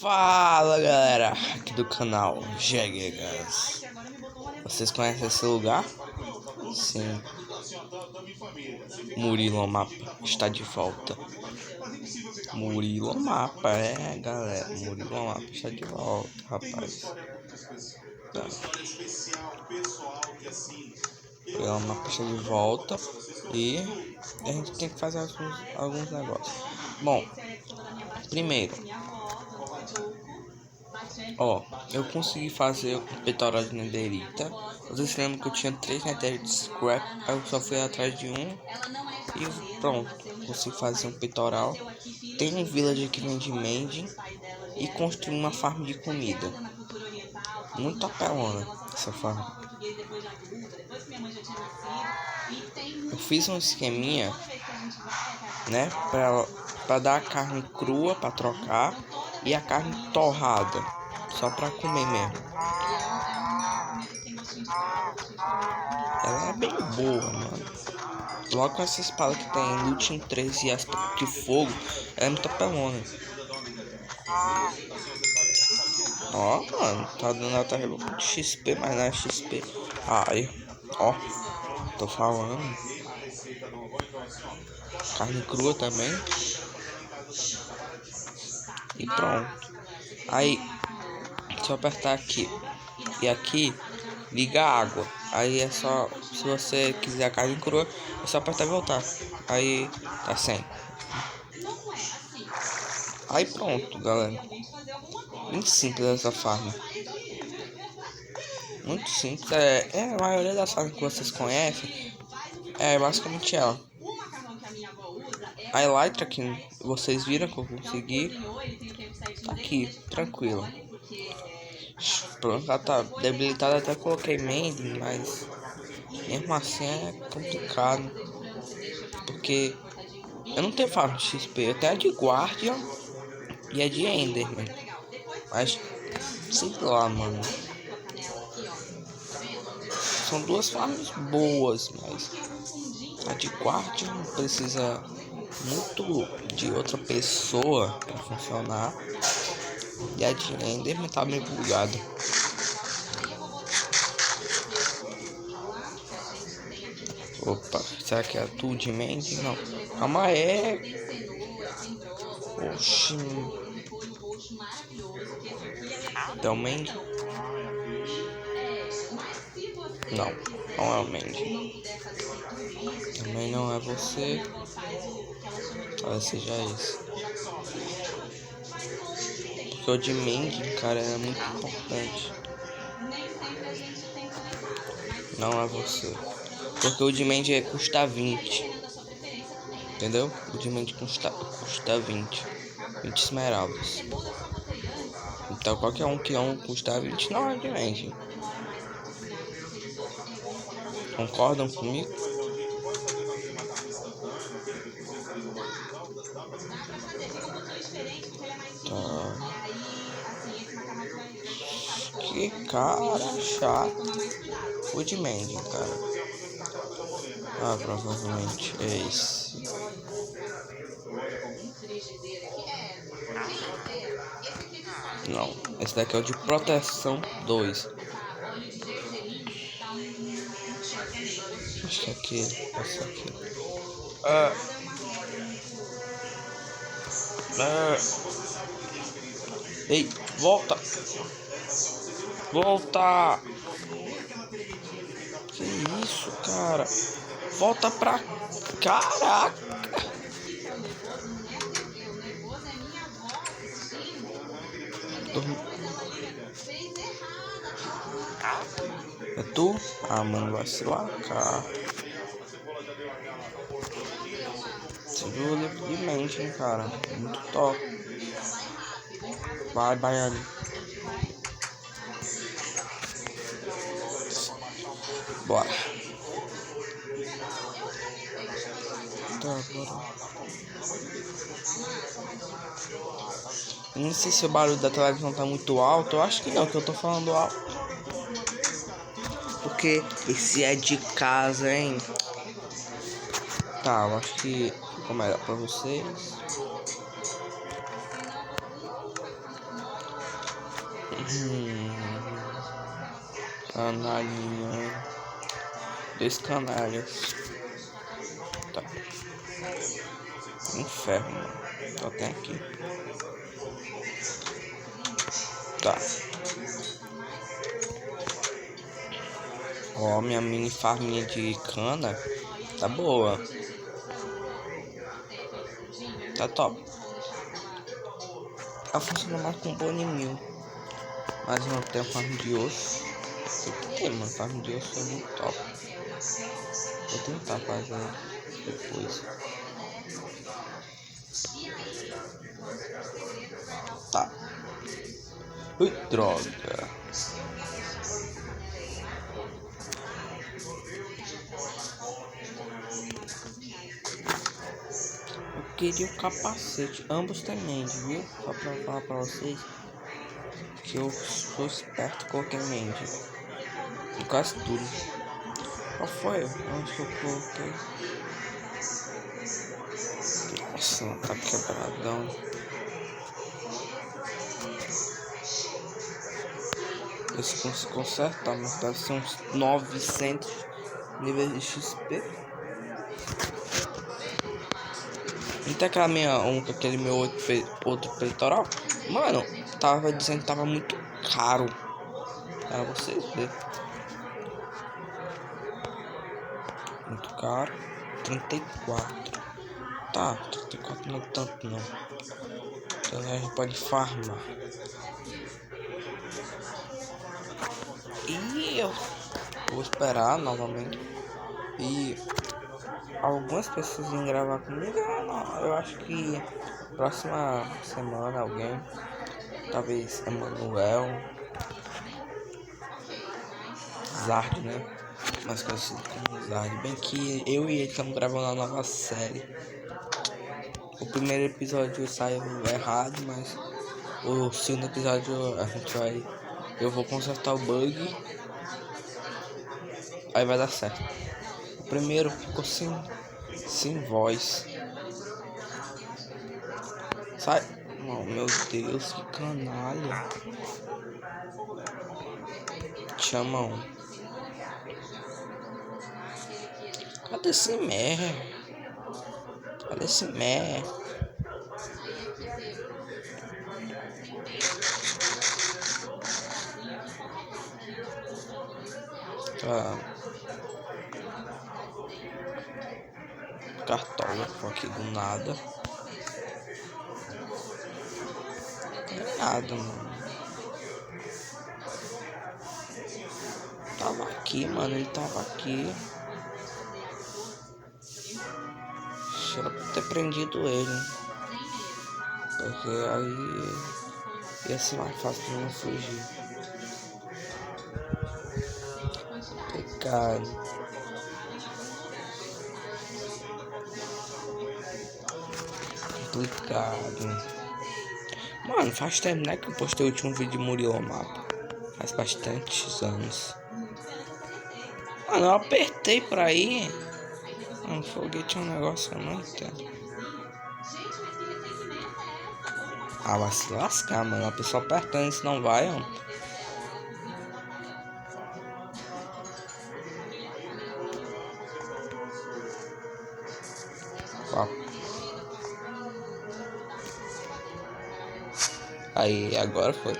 Fala galera, aqui do canal Jeguegas. Vocês conhecem esse lugar? Sim. Murilo Mapa está de volta. Murilo Mapa, galera. Murilo Mapa está de volta, rapaz. Tá. Murilo Mapa está de volta e a gente tem que fazer alguns negócios. Bom, primeiro, eu consegui fazer o peitoral de nederita. Vocês lembram que eu tinha 3 netéritos de scrap, aí eu só fui atrás de um e pronto, consegui fazer um peitoral. Tem um village que vende mending e construí uma farm de comida. Muito apelona essa farm. Eu fiz um esqueminha, né, pra dar a carne crua pra trocar e a carne torrada só pra comer mesmo. Ela é bem boa, mano. Logo com essa espada que tem Looting 3 e aspecto de fogo, ela é muito apelona. Ó, mano, tá dando até de XP, mas não é XP. Ai, ó, tô falando. Carne crua também. E pronto. Aí, se eu apertar aqui e aqui, liga a água. Aí é só, se você quiser a carne crua, é só apertar e voltar. Aí tá sem. Aí pronto, galera. Muito simples essa farm. Muito simples. A maioria das farms que vocês conhecem é basicamente ela. A Elytra que vocês viram que eu consegui, tá aqui, tranquilo. Pronto, ela tá debilitada, até coloquei mending, mas mesmo assim é complicado. Porque eu não tenho farm de XP, eu tenho a de Guardian e a de Enderman. Mas, sei lá, mano. São duas farms boas, mas a de Guardian precisa muito de outra pessoa para funcionar. E a de Enderman tá meio bugada. Opa, será que é a tua de Mending? Não. Calma aí. Oxi. Então Mending? Não, não é o Mending. Também não é você. Talvez seja esse. Porque o de Mending, cara, é muito importante. Não é você. Porque o de Mending custa 20. Entendeu? O de Mending custa 20 esmeraldas. Então qualquer um que não custa 20 não é de Mending. Concordam comigo? Tá. Que cara chato. O de Mending, cara. Ah, provavelmente é esse. Não, esse daqui é o de proteção 2. Acho que é aquele. Esse aqui. Ei, volta! Volta! Que isso, cara? Volta pra... Caraca! É tu? Ah, mano, vai se lascar. Você viu o livro de mente, hein, cara? Muito top. Vai, Baiano. Bora. Tá, bora. Não sei se o barulho da televisão tá muito alto. Eu acho que não, que eu tô falando alto. Porque esse é de casa, hein? Tá, eu acho que ficou melhor pra vocês. Canalinha. 2 canalhas. Tá. Inferno, mano. Só tem aqui. Tá. Ó, minha mini farminha de cana tá boa. Tá top. Ela funciona mais com bone mil. Mas não tem farm de osso. Tem que ter, mano. Farm de osso é muito top. Vou tentar fazer depois. Tá. Ui, droga. Eu queria o capacete. Ambos têm mente, viu? Só pra falar pra vocês que eu sou esperto, coloquei mente em quase tudo. Qual foi? Onde que eu coloquei? Nossa, tá quebradão. Esse se consertar, mas deve ser uns 900 níveis de XP. Não tem aquela minha aquele meu outro peitoral? Mano, tava dizendo que tava muito caro. Pra vocês verem. Muito caro. 34. Tá, 34 não é tanto não. Então a gente pode farmar. E eu vou esperar novamente. E algumas pessoas vêm gravar comigo. Eu acho que próxima semana alguém. Talvez Emanuel. Zard, né? Mais conhecido como Zard. Bem que eu e ele estamos gravando a nova série. O primeiro episódio saiu errado, mas o segundo episódio a gente vai. Eu vou consertar o bug. Aí vai dar certo. O primeiro ficou sem voz. Sai. Oh, meu Deus, que canalha. Chama um. Cadê esse merda? Cadê esse merda? Tá. Cartógrafo aqui do nada. Nada, mano. Tava aqui, mano. Ele tava aqui. Era pra ter prendido ele. Porque aí ia ser mais fácil de não fugir. Pecado. Complicado. Mano, faz tempo, né, que eu postei o último vídeo de Muriel Mapa. Faz bastantes anos. Mano, eu apertei pra ir. Mano, foguete é um negócio que eu não entendo. Ah, vai se lascar, mano. A pessoa apertando isso não vai, mano. Aí, agora foi.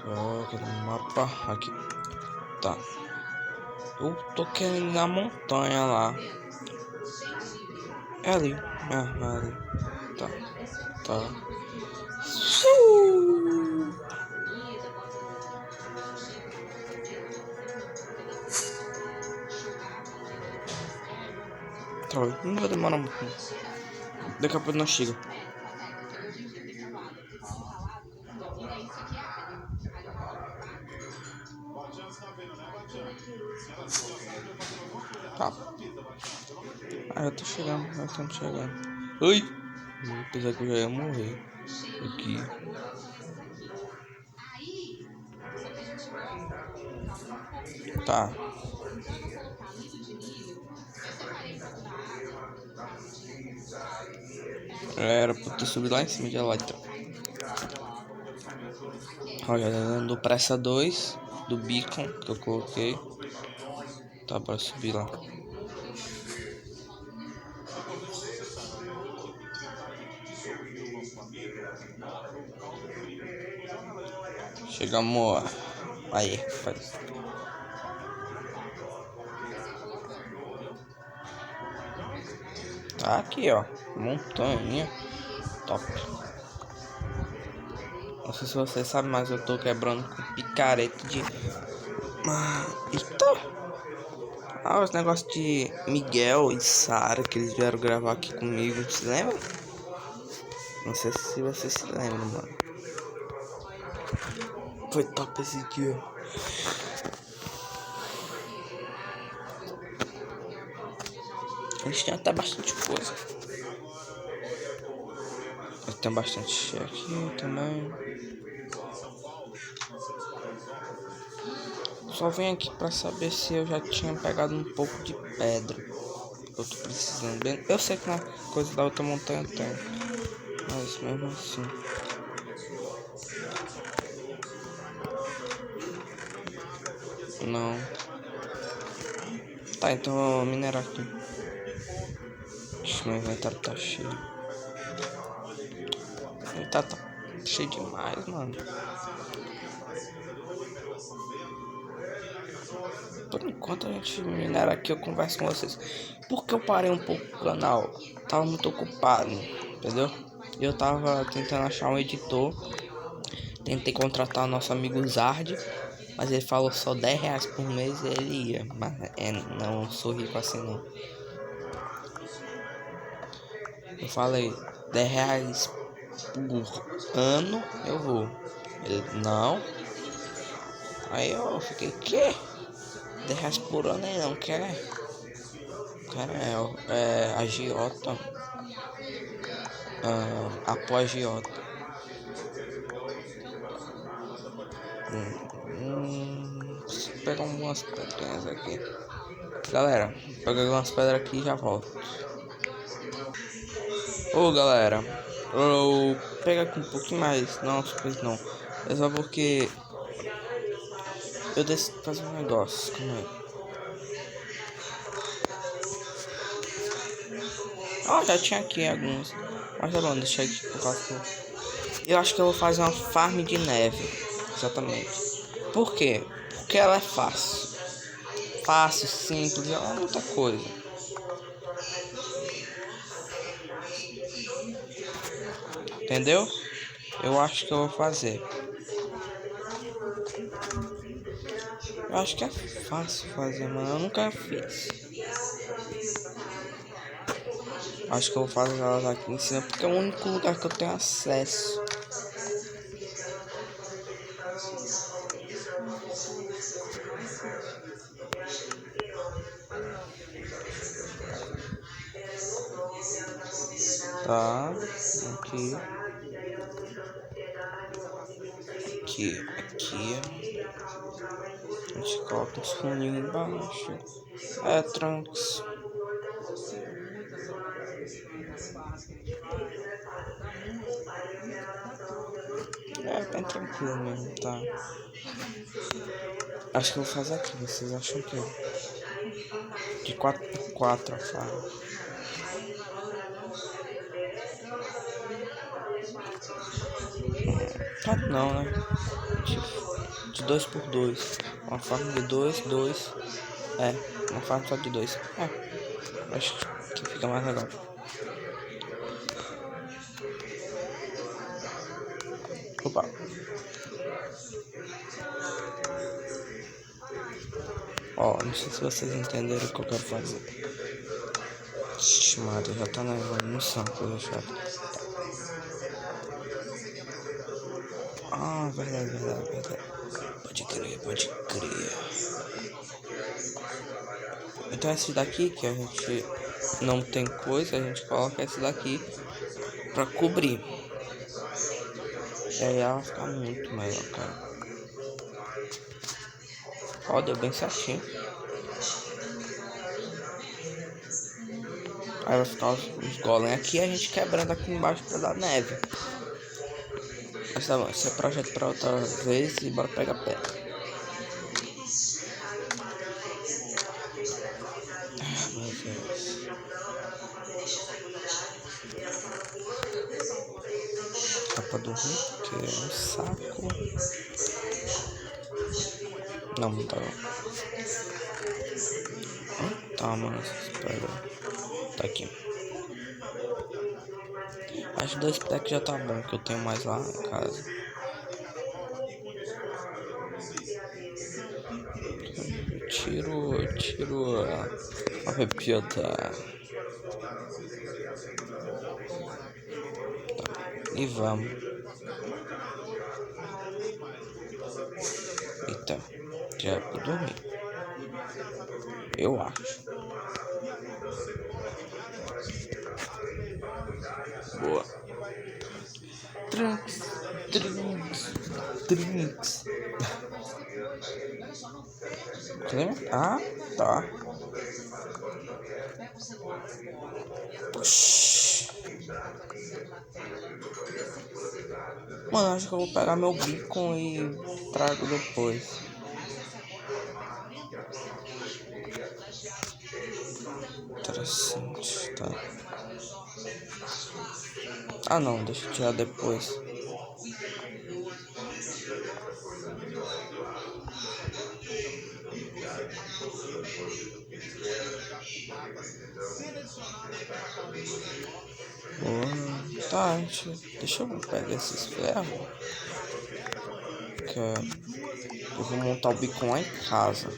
Coloca no mapa aqui. Tá. Eu tô querendo ir na montanha lá. É ali. É ali. Tá. Tá. Tá, não vai demorar muito. Daqui a pouco nós chega. Tá. Ah, eu tô chegando, nós estamos chegando. Oi! Eu pensei que eu já ia morrer. Aqui. Tá. Era pra ter subido lá em cima de Elytra. Olha, dando pressa 2 do beacon que eu coloquei. Tá, bora subir lá. Chegamos. Aí, faz. Tá aqui, ó. Montanha. Top. Não sei se vocês sabem, mas eu tô quebrando com picareta de... Eita! Ah, os negócios de Miguel e Sara que eles vieram gravar aqui comigo. Você lembra? Não sei se vocês se lembram, mano. Foi top esse dia. A gente tem até bastante coisa. Tem bastante aqui também. Só vim aqui pra saber se eu já tinha pegado um pouco de pedra. Eu tô precisando bem. Eu sei que na coisa da outra montanha tem, mas mesmo assim. Não. Tá, então eu vou minerar aqui. Ixi, meu inventário tá cheio. Tá cheio demais, mano. Por enquanto a gente minera aqui, eu converso com vocês. Porque eu parei um pouco o canal. Tava muito ocupado, entendeu? Eu tava tentando achar um editor. Tentei contratar o nosso amigo Zard, mas ele falou só R$10 por mês e ele ia. Mas não sou rico assim não. Eu falei, R$10 por ano eu vou. Ele, não. Aí eu fiquei, quê? R$10 por ano ele não quer? Cara, agiota. Apoia agiota. Vou pegar umas pedrinhas aqui. Galera, pegar umas pedras aqui e já volto. Ô galera, eu pego aqui um pouquinho mais. Não, não. É só porque eu decidi fazer um negócio. Calma aí. Ó, já tinha aqui alguns. Mas tá bom, deixa aqui por causa que eu acho que eu vou fazer uma farm de neve. Exatamente. Por quê? Porque ela é fácil. Fácil, simples, ela é muita coisa. Entendeu? Eu acho que eu vou fazer. Eu acho que é fácil fazer, mano. Eu nunca fiz. Acho que eu vou fazer elas aqui em cima porque é o único lugar que eu tenho acesso. Tá, aqui. Aqui. A gente coloca os funinhos embaixo. Trunks. Bem tranquilo mesmo, tá? Acho que eu vou fazer aqui, vocês acham que de 4x4 a fala. Não, né? De 2x2. Uma farm de 2. Uma farm só de 2. Acho que fica mais legal. Opa. Não sei se vocês entenderam o que eu quero fazer. Mano, já tá levando no sangue, coisa chata. Verdade. Pode crer. Então esse daqui que a gente não tem coisa, a gente coloca esse daqui pra cobrir. E aí ela fica muito melhor, cara. Deu bem certinho. Aí vai ficar os golem aqui e a gente quebrando aqui embaixo pra dar neve. Mas tá bom, esse é projeto pra outra vez e bora pegar pedra. Ah, meu Deus. Tá pra dormir? Porque é um saco. Não tá não. Tá, mano. Espera. Tá aqui. Acho que 2 packs já tá bom, que eu tenho mais lá em casa. Tiro a pepita. E vamos. Então, já é pra dormir. Eu acho. Boa. Trunks. Ah, tá. Mano, acho que eu vou pegar meu beacon e trago depois. Interessante, tá. Ah não, deixa eu tirar depois. Tá, deixa eu pegar esses ferros. Que eu vou montar o beacon lá em casa.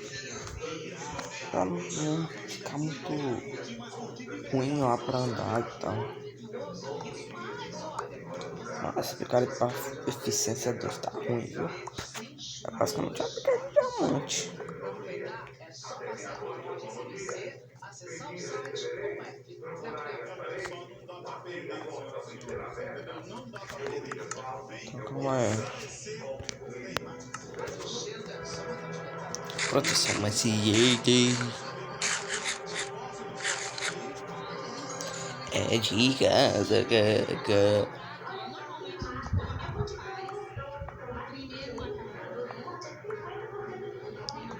Pra não ficar muito ruim lá pra andar e tal. Nossa, picar pra eficiência 2 tá ruim, viu? É basicamente uma picar de diamante. Então, calma aí. Proteção maciete. É de casa, gaga.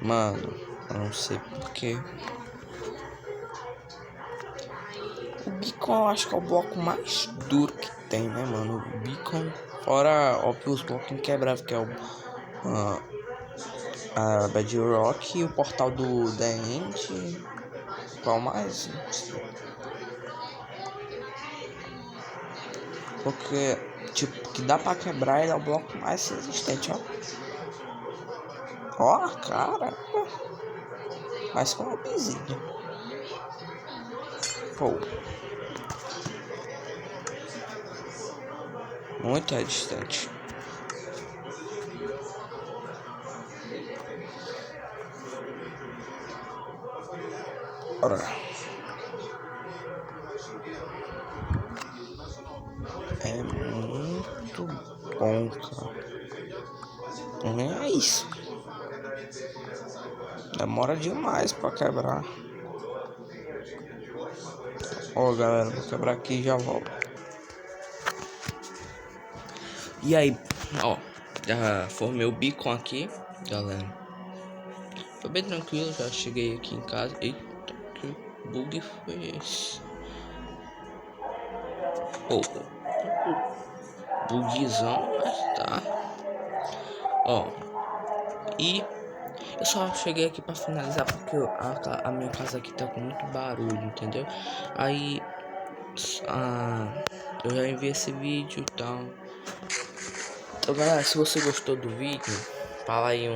Mano, eu não sei porquê. O beacon eu acho que é o bloco mais duro que tem, né, mano? O beacon, fora, óbvio, os blocos inquebráveis, que é o a Bedrock e o portal do The End. Qual mais? Porque, tipo, que dá pra quebrar ele é o bloco mais resistente, ó. Ó, cara. Mais com uma pizinha. Pô. Muito resistente. Ora. É muito bom, cara. É isso. Demora demais pra quebrar. Ó, galera, vou quebrar aqui e já volto. E aí, ó, já formei o beacon aqui, galera. Foi bem tranquilo, já cheguei aqui em casa. Eita, que bug foi esse? Oh, bugzão, mas tá. Ó, e eu só cheguei aqui pra finalizar porque a minha casa aqui tá com muito barulho, entendeu? Aí, eu já enviei esse vídeo e tal. Então, galera, se você gostou do vídeo, fala aí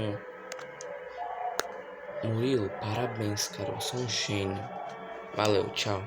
Murilo, parabéns, cara, você é um gênio. Valeu, tchau.